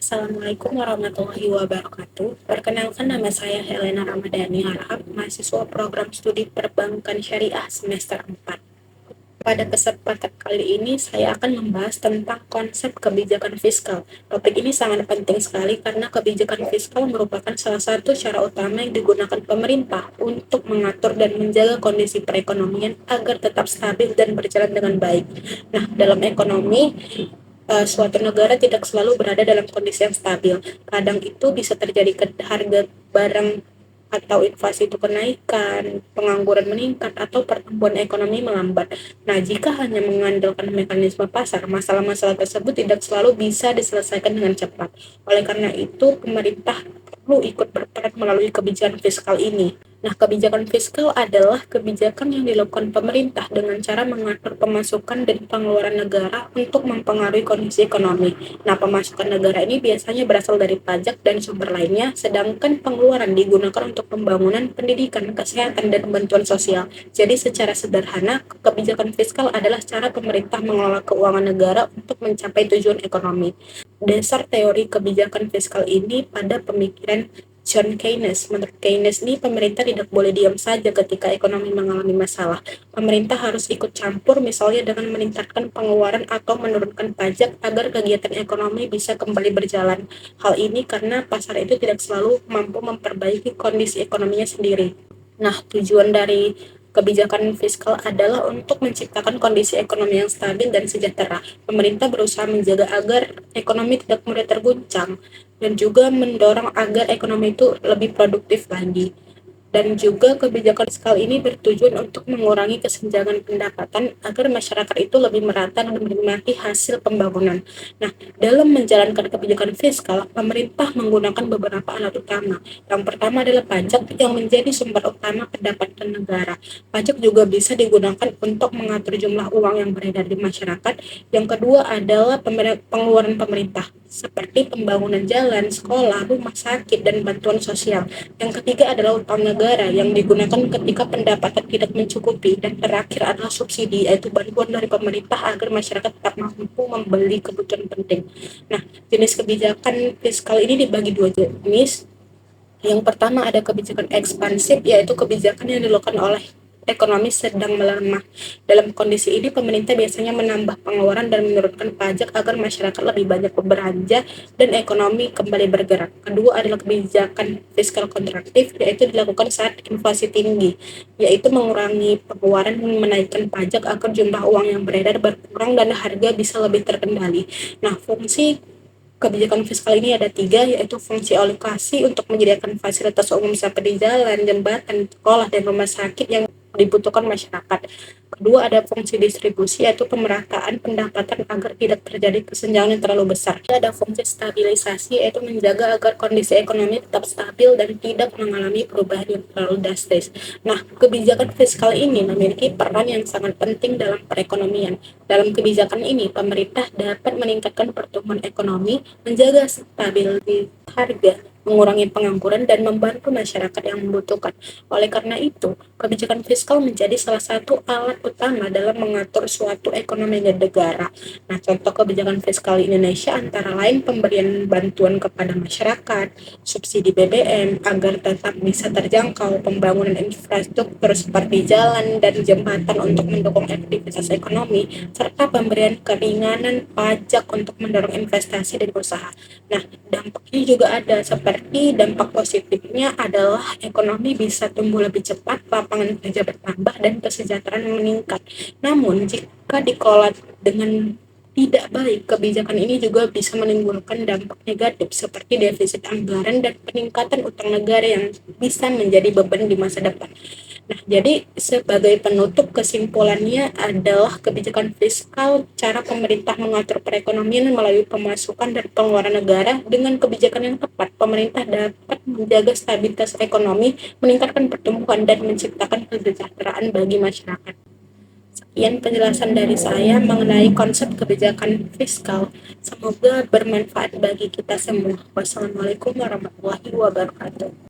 Assalamualaikum warahmatullahi wabarakatuh. Perkenalkan, nama saya Helena Ramadhani Harahap, mahasiswa program studi perbankan syariah semester 4. Pada kesempatan kali ini saya akan membahas tentang konsep kebijakan fiskal. Topik ini sangat penting sekali karena kebijakan fiskal merupakan salah satu cara utama yang digunakan pemerintah untuk mengatur dan menjaga kondisi perekonomian agar tetap stabil dan berjalan dengan baik. Nah, dalam ekonomi, suatu negara tidak selalu berada dalam kondisi yang stabil. Kadang itu bisa terjadi harga barang atau inflasi itu kenaikan, pengangguran meningkat, atau pertumbuhan ekonomi melambat. Nah, jika hanya mengandalkan mekanisme pasar, masalah-masalah tersebut tidak selalu bisa diselesaikan dengan cepat. Oleh karena itu, pemerintah perlu ikut berperan melalui kebijakan fiskal ini. Nah, kebijakan fiskal adalah kebijakan yang dilakukan pemerintah dengan cara mengatur pemasukan dan pengeluaran negara untuk mempengaruhi kondisi ekonomi. Nah, pemasukan negara ini biasanya berasal dari pajak dan sumber lainnya, sedangkan pengeluaran digunakan untuk pembangunan, pendidikan, kesehatan, dan bantuan sosial. Jadi, secara sederhana, kebijakan fiskal adalah cara pemerintah mengelola keuangan negara untuk mencapai tujuan ekonomi. Dasar teori kebijakan fiskal ini pada pemikiran John Keynes. Menurut Keynes ini, pemerintah tidak boleh diam saja ketika ekonomi mengalami masalah. Pemerintah harus ikut campur, misalnya dengan meningkatkan pengeluaran atau menurunkan pajak agar kegiatan ekonomi bisa kembali berjalan. Hal ini karena pasar itu tidak selalu mampu memperbaiki kondisi ekonominya sendiri. Nah, tujuan dari kebijakan fiskal adalah untuk menciptakan kondisi ekonomi yang stabil dan sejahtera. Pemerintah berusaha menjaga agar ekonomi tidak mudah terguncang dan juga mendorong agar ekonomi itu lebih produktif lagi. Dan juga kebijakan fiskal ini bertujuan untuk mengurangi kesenjangan pendapatan agar masyarakat itu lebih merata dan menikmati hasil pembangunan. Nah, dalam menjalankan kebijakan fiskal, pemerintah menggunakan beberapa alat utama. Yang pertama adalah pajak yang menjadi sumber utama pendapatan negara. Pajak juga bisa digunakan untuk mengatur jumlah uang yang beredar di masyarakat. Yang kedua adalah pengeluaran pemerintah, seperti pembangunan jalan, sekolah, rumah sakit, dan bantuan sosial. Yang ketiga adalah utang negara yang digunakan ketika pendapatan tidak mencukupi. Dan terakhir adalah subsidi, yaitu bantuan dari pemerintah agar masyarakat tetap mampu membeli kebutuhan penting. Nah, jenis kebijakan fiskal ini dibagi dua jenis. Yang pertama ada kebijakan ekspansif, yaitu kebijakan yang dilakukan oleh ekonomi sedang melemah. Dalam kondisi ini, pemerintah biasanya menambah pengeluaran dan menurunkan pajak agar masyarakat lebih banyak berbelanja dan ekonomi kembali bergerak. Kedua adalah kebijakan fiskal kontraktif, yaitu dilakukan saat inflasi tinggi, yaitu mengurangi pengeluaran dan menaikkan pajak agar jumlah uang yang beredar berkurang dan harga bisa lebih terkendali. Nah, fungsi kebijakan fiskal ini ada tiga, yaitu fungsi alokasi untuk menyediakan fasilitas umum seperti jalan, jembatan, sekolah, dan rumah sakit yang dibutuhkan masyarakat. Kedua ada fungsi distribusi, yaitu pemerataan pendapatan agar tidak terjadi kesenjangan yang terlalu besar. Ada fungsi stabilisasi, yaitu menjaga agar kondisi ekonomi tetap stabil dan tidak mengalami perubahan yang terlalu drastis. Nah, kebijakan fiskal ini memiliki peran yang sangat penting dalam perekonomian. Dalam kebijakan ini, pemerintah dapat meningkatkan pertumbuhan ekonomi, menjaga stabilitas harga, mengurangi pengangguran, dan membantu masyarakat yang membutuhkan. Oleh karena itu, kebijakan fiskal menjadi salah satu alat utama dalam mengatur suatu ekonomi negara. Nah, contoh kebijakan fiskal di Indonesia antara lain pemberian bantuan kepada masyarakat, subsidi BBM agar tetap bisa terjangkau, pembangunan infrastruktur seperti jalan dan jembatan untuk mendukung aktivitas ekonomi, serta pemberian keringanan pajak untuk mendorong investasi dan usaha. Nah, dampaknya juga ada, seperti dampak positifnya adalah ekonomi bisa tumbuh lebih cepat, lapangan kerja bertambah, dan kesejahteraan meningkat. Namun, jika dikelola dengan tidak baik, kebijakan ini juga bisa menimbulkan dampak negatif seperti defisit anggaran dan peningkatan utang negara yang bisa menjadi beban di masa depan. Nah, jadi sebagai penutup, kesimpulannya adalah kebijakan fiskal, cara pemerintah mengatur perekonomian melalui pemasukan dan pengeluaran negara. Dengan kebijakan yang tepat, pemerintah dapat menjaga stabilitas ekonomi, meningkatkan pertumbuhan, dan menciptakan kesejahteraan bagi masyarakat. Sekian penjelasan dari saya mengenai konsep kebijakan fiskal. Semoga bermanfaat bagi kita semua. Wassalamualaikum warahmatullahi wabarakatuh.